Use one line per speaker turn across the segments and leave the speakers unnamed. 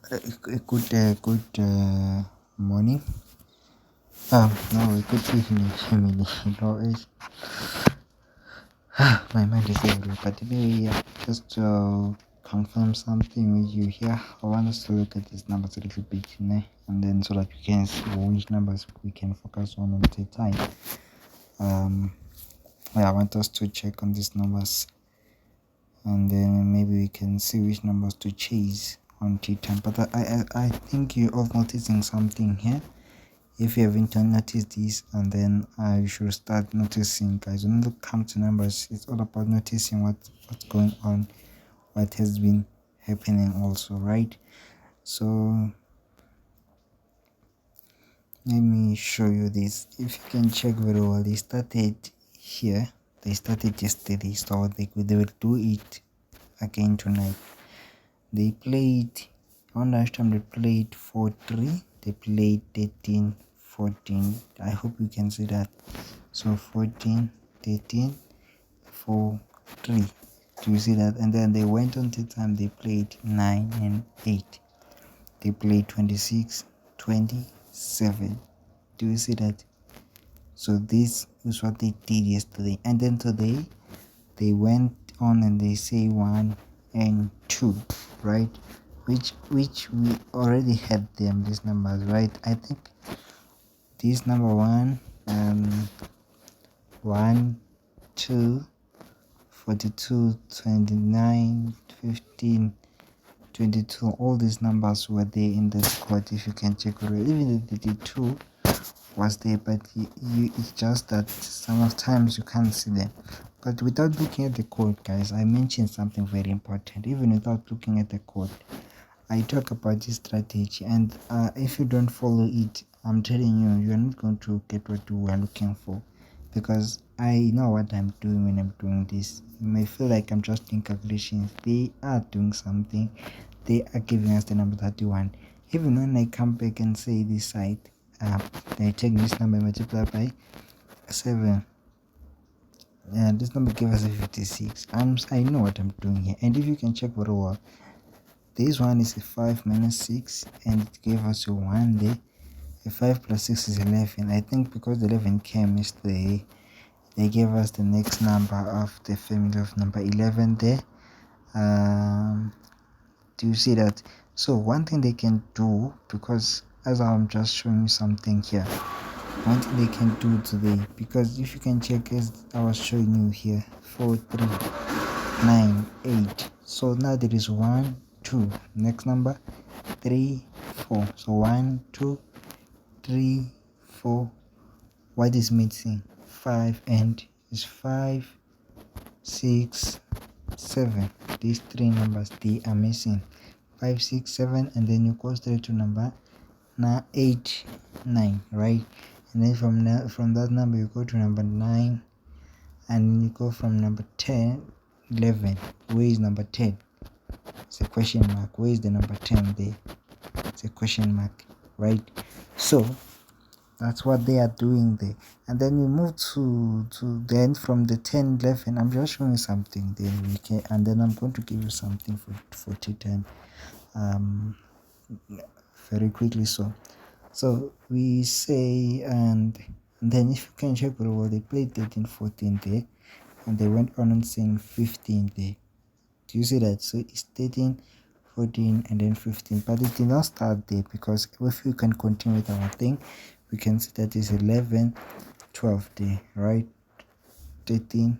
Good morning. No, a good evening, family. My mind is everywhere. But anyway, yeah, just to confirm something with you here, I want us to look at these numbers a little bit, and then so that we can see which numbers we can focus on at a time. Yeah, I want us to check on these numbers, and then maybe we can see which numbers to chase on tea time. But I think you're all noticing something here. If you haven't noticed this, and then you should start noticing, guys. When you come to numbers, it's all about noticing what's going on, what has been happening also, right? So let me show you this. If you can check very well, they started here. They started yesterday, so they will do it again tonight. They played on lunchtime. They played 4-3. They played 13-14. I hope you can see that. So 14, 13, 4, 3. Do you see that? And then they went on to time. They played 9 and 8. They played 26, 27. Do you see that? So this is what they did yesterday. And then today they went on and they say 1 and 2, right? Which we already had them, these numbers, right? I think this number 1, 1, 2, 42, 29, 15, 22. All these numbers were there in the squad. If you can check already, even the 32 was there, but it's just that sometimes you can't see them. But without looking at the code, guys, I mentioned something very important. Even without looking at the code, I talk about this strategy, and if you don't follow it, I'm telling you, you're not going to get what you are looking for, because I know what I'm doing when I'm doing this. You may feel like I'm just doing calculations. They are doing something. They are giving us the number 31. Even when I come back and say this side, I take this number and multiply by 7. This number gave us a 56. I know what I'm doing here. And if you can check very well, this one is a 5 minus 6, and it gave us a 1 there. A 5 plus 6 is 11. I think because the 11 came yesterday, they gave us the next number of the family of number 11 there. Do you see that? So one thing they can do, because as I'm just showing you something here, one thing they can do today, because if you can check, as I was showing you here, 4, 3, 9, 8. So now there is 1, 2. Next number 3, 4. So 1, 2, 3, 4. What is missing? 5, and is 5, 6, 7. These 3 numbers, they are missing. 5, 6, 7, and then you go straight to number 8, 9, right? And then from that number you go to number 9, and you go from number 10, 11. Where is number 10? It's a question mark. Where is the number 10 there? It's a question mark, right? So that's what they are doing there. And then we move to then from the 10, 11. I'm just showing you something there. And then I'm going to give you something for tea time, very quickly. So we say, and then if you can check very well, they played 13, 14 there, and they went on and saying 15 there. Do you see that? So it's 13, 14, and then 15, but it did not start there, because if we can continue with our thing, we can see that it's 11, 12 there, right? 13,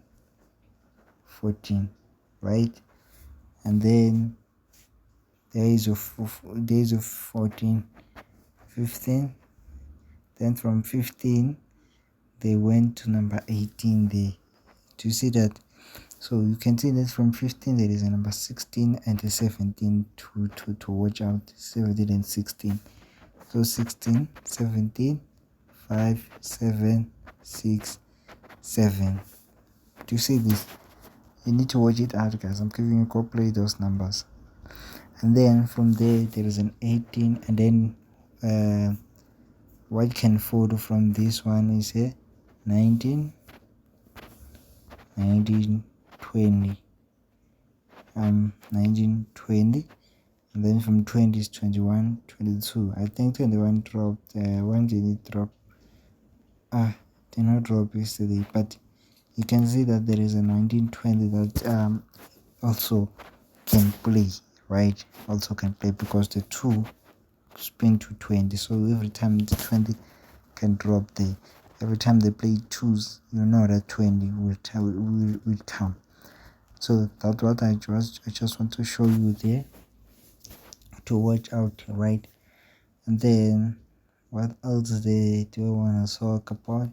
14, right? And then days of 14, 15. Then from 15 they went to number 18 there. Do you see that? So you can see that from 15 there is a number 16 and a 17 to watch out. 17 and 16. So 16, 17, 5, 7, 6, 7. Do you see this? You need to watch it out, guys. I'm giving you, go play those numbers. And then from there is an 18, and then what can follow from this one is a 19, 19, 20, 19, 20, and then from 20 is 21, 22. I think 21 dropped. When did it drop? Did not drop yesterday, but you can see that there is a 1920 that also can play, right? Also can play because the 2 spin to 20, so every time the 20 can drop there. Every time they play 2s, you know that 20 will come. So that's what I just want to show you there to watch out, right? And then what else do I want to talk about?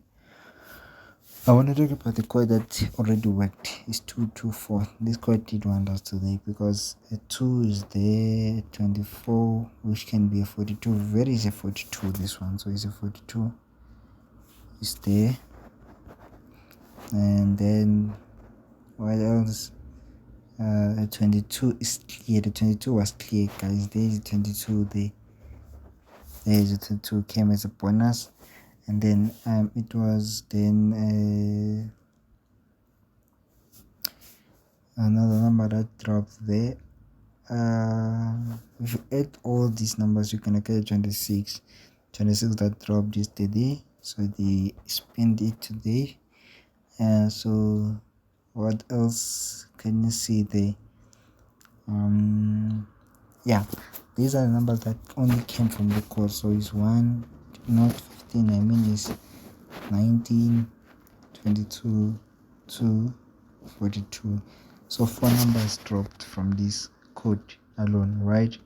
I want to talk about the code that already worked. It's 224. This code did wonders today because a 2 is there, 24, which can be a 42. Where is a 42? This one, so it's a 42. It's there. And then what else? A 22 is clear. The 22 was clear, guys. There is a 22 there. There is a 22 came as a bonus. And then it was then another number that dropped there. If you add all these numbers, you can get 26 that dropped yesterday, so they spent it today. So what else can you see there? Yeah, these are the numbers that only came from the code. So it's 1, not 15, I mean it's 19, 22, 2, 42. So 4 numbers dropped from this code alone, right?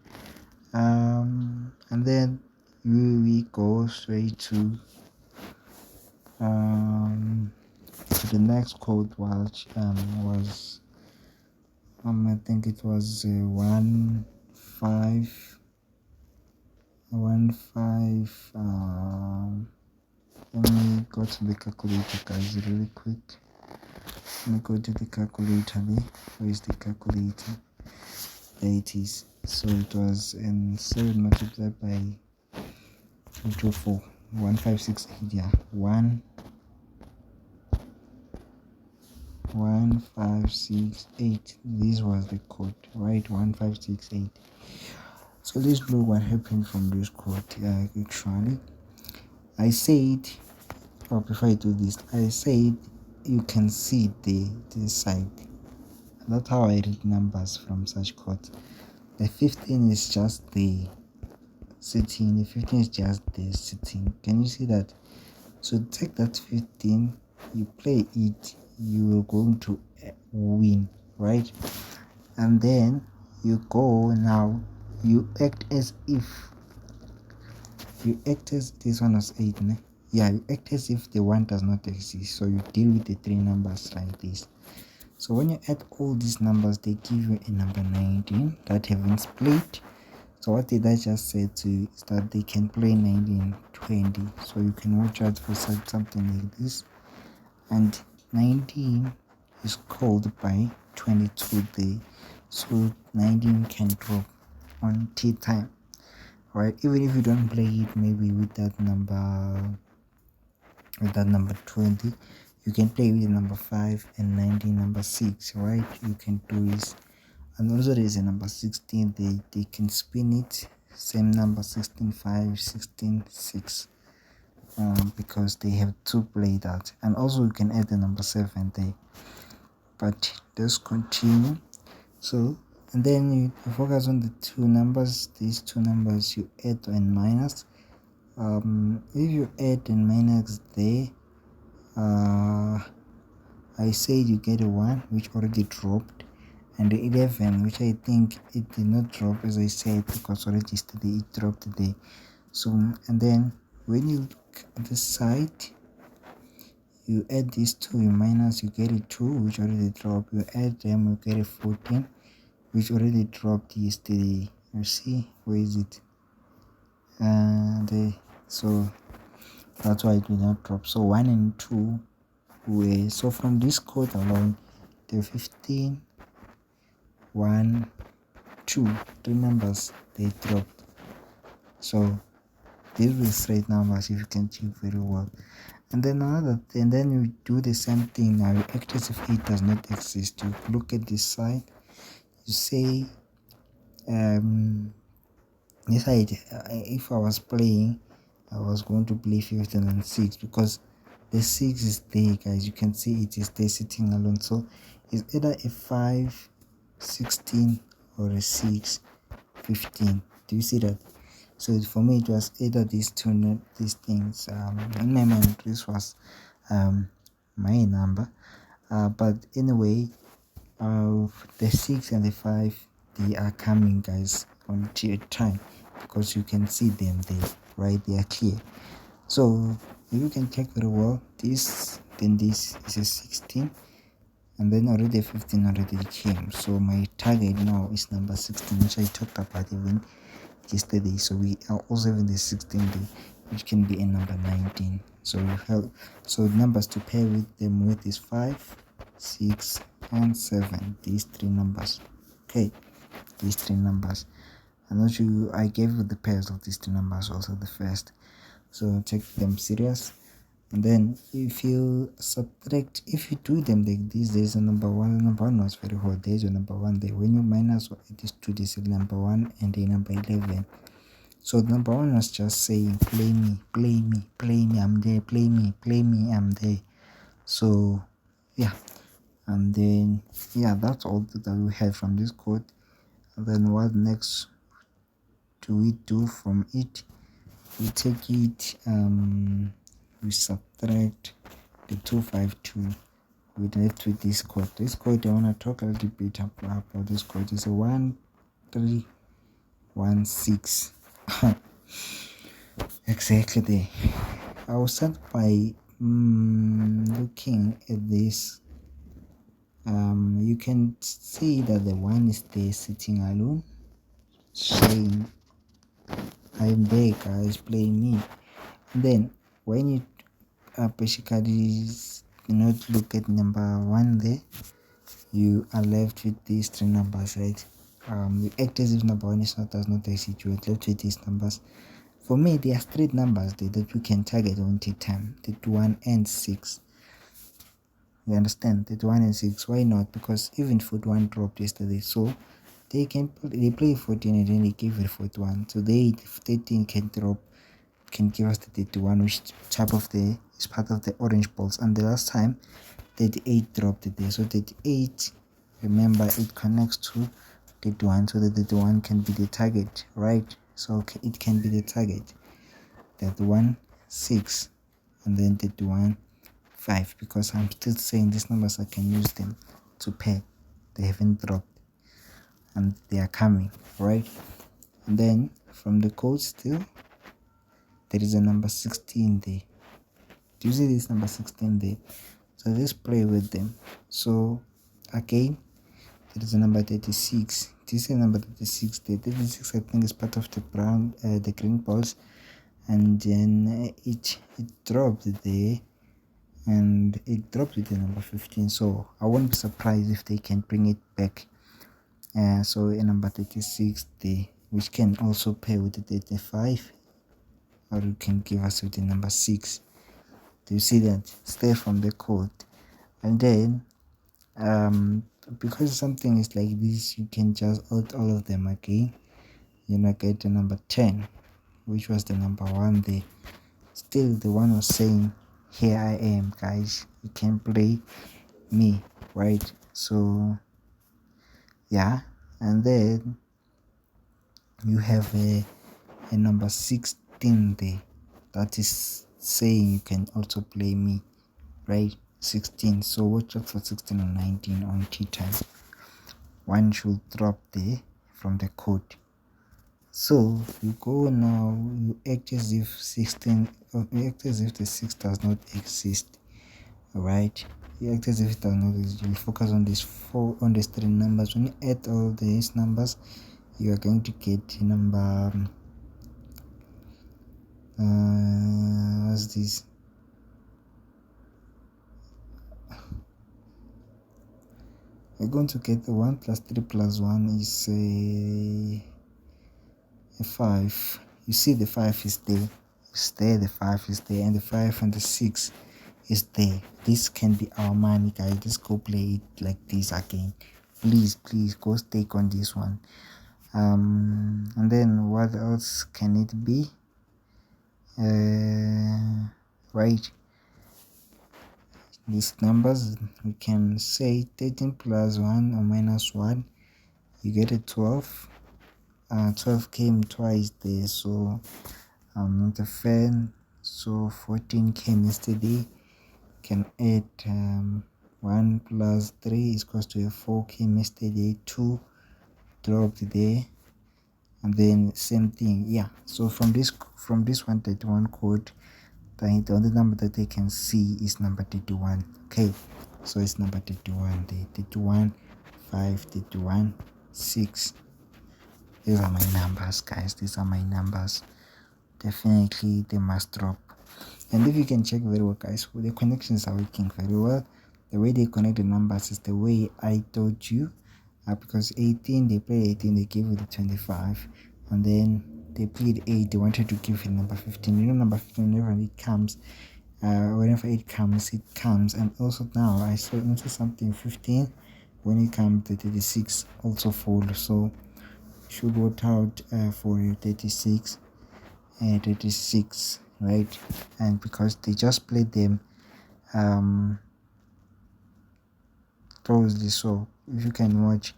And then we go straight to the next code, which was I think it was 1 5 1 5. Let me go to the calculator, guys, really quick. Let me go to the calculator there. Where is the calculator? There it is. So it was 7 multiplied by 224, 1568. Yeah, 1568. This was the code, right? 1568. So let's look what happened from this code. Actually, I said, before I do this, I said you can see the side. That's how I read numbers from such codes. The 15 is just the sitting. The 15 is just the sitting. Can you see that? So take that 15, you play it, you're going to win, right? And then you go now, you act as if this one was 8, ne? Yeah, you act as if the 1 does not exist. So you deal with the 3 numbers like this. So when you add all these numbers, they give you a number 19 that haven't split. So what did I just say to you is that they can play 19, 20. So you can watch out for something like this. And 19 is called by 22 there. So 19 can drop on Teatime, right? Even if you don't play it maybe with that number 20, you can play with number 5 and 19 number 6, right? You can do this. And also there is a number 16, they can spin it, same number 16 5, 16 6, because they have to play that. And also you can add the number 7 there, but let's continue. So and then you focus on the 2 numbers. These 2 numbers you add and minus. If you add and minus there, I said you get a 1 which already dropped, and the 11 which I think it did not drop, as I said, because already yesterday it dropped there. So and then when you look at the side, you add these 2, you minus, you get a 2 which already dropped. You add them, you get a 14 which already dropped yesterday. You see, where is it? So that's why it did not drop. So 1 and 2 were, so from this code alone, the 15, 1, 2, 3 numbers, they dropped. So these were straight numbers, if you can check very well. And then and then you do the same thing. Now you act as if it does not exist. You look at this side, you say decide if I was playing, I was going to play 15 and 6 because the 6 is there, guys. You can see it is there sitting alone. So it's either a 5 16 or a 6 15. Do you see that? So for me it was either these things. In my mind this was my number, but anyway, the 6 and the 5, they are coming, guys, on time, because you can see them there, right? They are clear. So if you can check very well, this is a 16, and then already 15 already came. So my target now is number 16, which I talked about even yesterday. So we are also having the 16 day, which can be a number 19. So we have, so numbers to pair with them with is 5, 6 and 7. These three numbers. Okay, these three numbers. I gave you the pairs of these two numbers also the first. So take them serious. And then if you subtract, if you do them like this, there's a number one was very hard. There's a number 1 there. When you minus it is 2, this is number 1 and a number 11. So number 1 was just saying play me, play me, play me, I'm there, play me, I'm there. So yeah, and then yeah, that's all that we have from this code. And then what next do we do from it? We take it, we subtract the 252. We left with this code. This code, I want to talk a little bit about this code. It's a 1316. Exactly there. I will start by looking at this. You can see that the 1 is there sitting alone, saying I am there, guys, play me. And then when you basically not look at number 1 there, you are left with these three numbers, right? You act as if number 1 does not exist. You are left with these numbers. For me, there are straight numbers there that we can target on Teatime. 1 and 6. You understand? 1 and 6. Why not? Because even 41 dropped yesterday, so they play 14 and then they give it 41. So they 13 can drop, can give us the 31, which type of the is part of the orange balls. And the last time 38 dropped there, so 38, remember, it connects to 31, so the 31 can be the target, right? So it can be the target, 31 6 and then 31 5, because I'm still saying these numbers I can use them to pair. They haven't dropped and they are coming, right? And then from the code still there is a number 16 there. Do you see this number 16 there? So let's play with them. So again, there is a number 36. This is a number 36 there. 36 I think is part of the brown, the green balls, and then it dropped there, and it dropped with the number 15. So I won't be surprised if they can bring it back. So a number 36 there, which can also pair with the 35, or you can give us with the number 6. Do you see that? Stay from the code. And then because something is like this, you can just add all of them again. You know, get the number 10, which was the number 1 there. Still the one was saying here I am, guys, you can play me, right? So yeah, and then you have a number 16 there, that is saying you can also play me, right? 16. So watch out for 16 and 19 on Teatime. 1 should drop there from the code. So you go now, you act as if 16, or you act as if the 6 does not exist. Alright, you act as if it does not exist. You focus on these 3 numbers. When you add all these numbers, you are going to get number what's this? You're going to get the 1 plus 3 plus 1 is a 5. You see the 5 is there. It's there, the 5 is there, and the 5 and the 6 is there. This can be our money, guys. Let's go play it like this again. Please go stake on this one. And then what else can it be? Right, these numbers, we can say 13 plus 1 or minus 1, you get a 12. 12 came twice there, so I'm not a fan. So 14 came yesterday. Can add 1 plus 3 is equals to a 4 came yesterday. 2 dropped there, and then same thing. Yeah, so from this 131 code, the only number that they can see is number 31. Okay, so it's number 31 there. 31, 5, 31, 6. These are my numbers, guys. These are my numbers. Definitely they must drop. And if you can check very well, guys, the connections are working very well. The way they connect the numbers is the way I told you. Because 18, they play 18, they give it the 25, and then they played 8, they wanted to give it number 15. You know, number 15, whenever it comes, it comes. And also now I saw into something 15, when it comes the 36 also follows. So should work out for you 36 and 36, right? And because they just played them closely, so if you can watch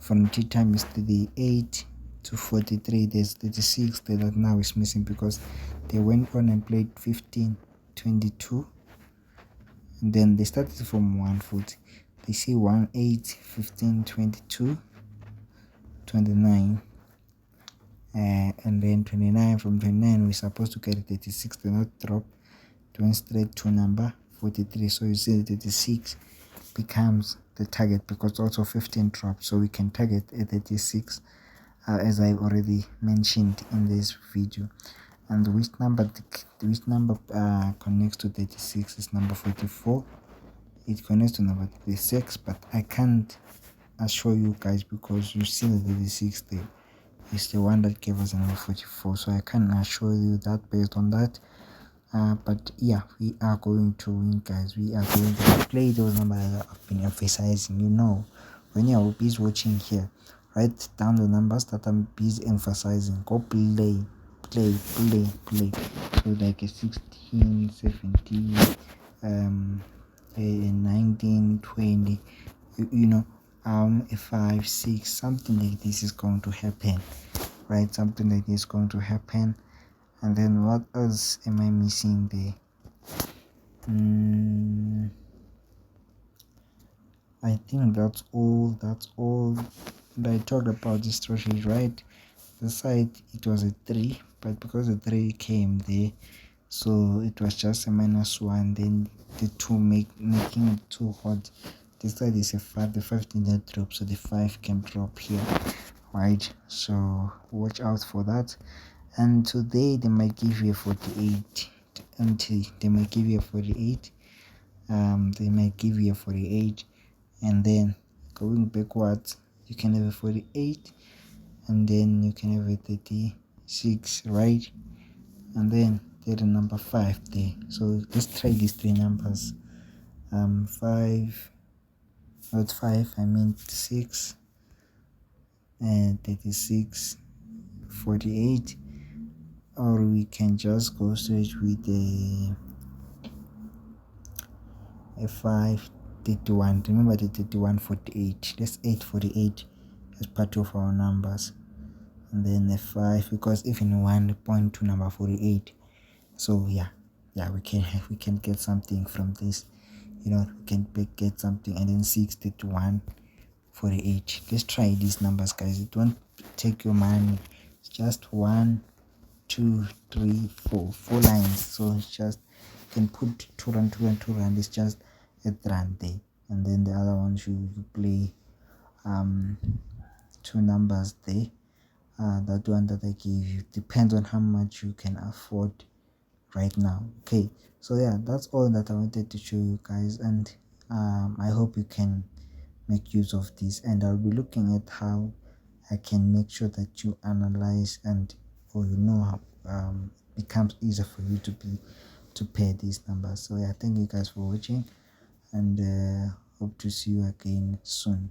from Teatime is 38 to 43, there's 36 that now is missing because they went on and played 15, 22, and then they started from 1 foot. They see 1, 8, 15, 22, 29, and then 29. From 29 we're supposed to get 36, do not drop, went straight to number 43. So you see 36 becomes the target because also 15 dropped, so we can target a 36, as I've already mentioned in this video. And which number connects to 36 is number 44. It connects to number 36, but I can't assure you guys because you see the 36 there is the one that gave us a number 44, so I can't assure you that based on that. But yeah, we are going to win, guys. We are going to play those numbers that I've been emphasizing. You know, when you're busy watching here, write down the numbers that I'm busy emphasizing. Go play. So like a 16, 17, a 19, 20, you know, a 5, 6, something like this is going to happen, right? Something like this is going to happen. And then what else am I missing there? I think that's all that I talked about this strategy, right? The side, it was a 3, but because the 3 came there, so it was just a -1. Then the 2 making it too hot. This side is a 5, the 5 did not drop, so the 5 can drop here, right? So watch out for that. And today they might give you a 48. Until they might give you a 48. They might give you a 48, and then going backwards you can have a 48, and then you can have a 36, right? And then there's a number 5 there. So let's try these 3 numbers. 5, not 5, I mean 6, and 36, 48. Or we can just go straight with a 5, 31. Remember the 31, 48. Let's 8, 48 as part of our numbers. And then a 5, because even 1 point to number 48. So yeah, we can get something from this. You know, we can get something. And then 6, 31, 48. Let's try these numbers, guys. It won't take your money. It's just 1, 2, 3, 4 lines. So it's just, you can put 2 rand, 2 rand, 2 rand. It's just a rand there, and then the other ones you play 2 numbers there. That one that I gave you depends on how much you can afford right now. Okay, so yeah, that's all that I wanted to show you guys, and I hope you can make use of this, and I'll be looking at how I can make sure that you analyze and, or you know how it becomes easier for you to pair these numbers. So yeah, thank you guys for watching, and hope to see you again soon.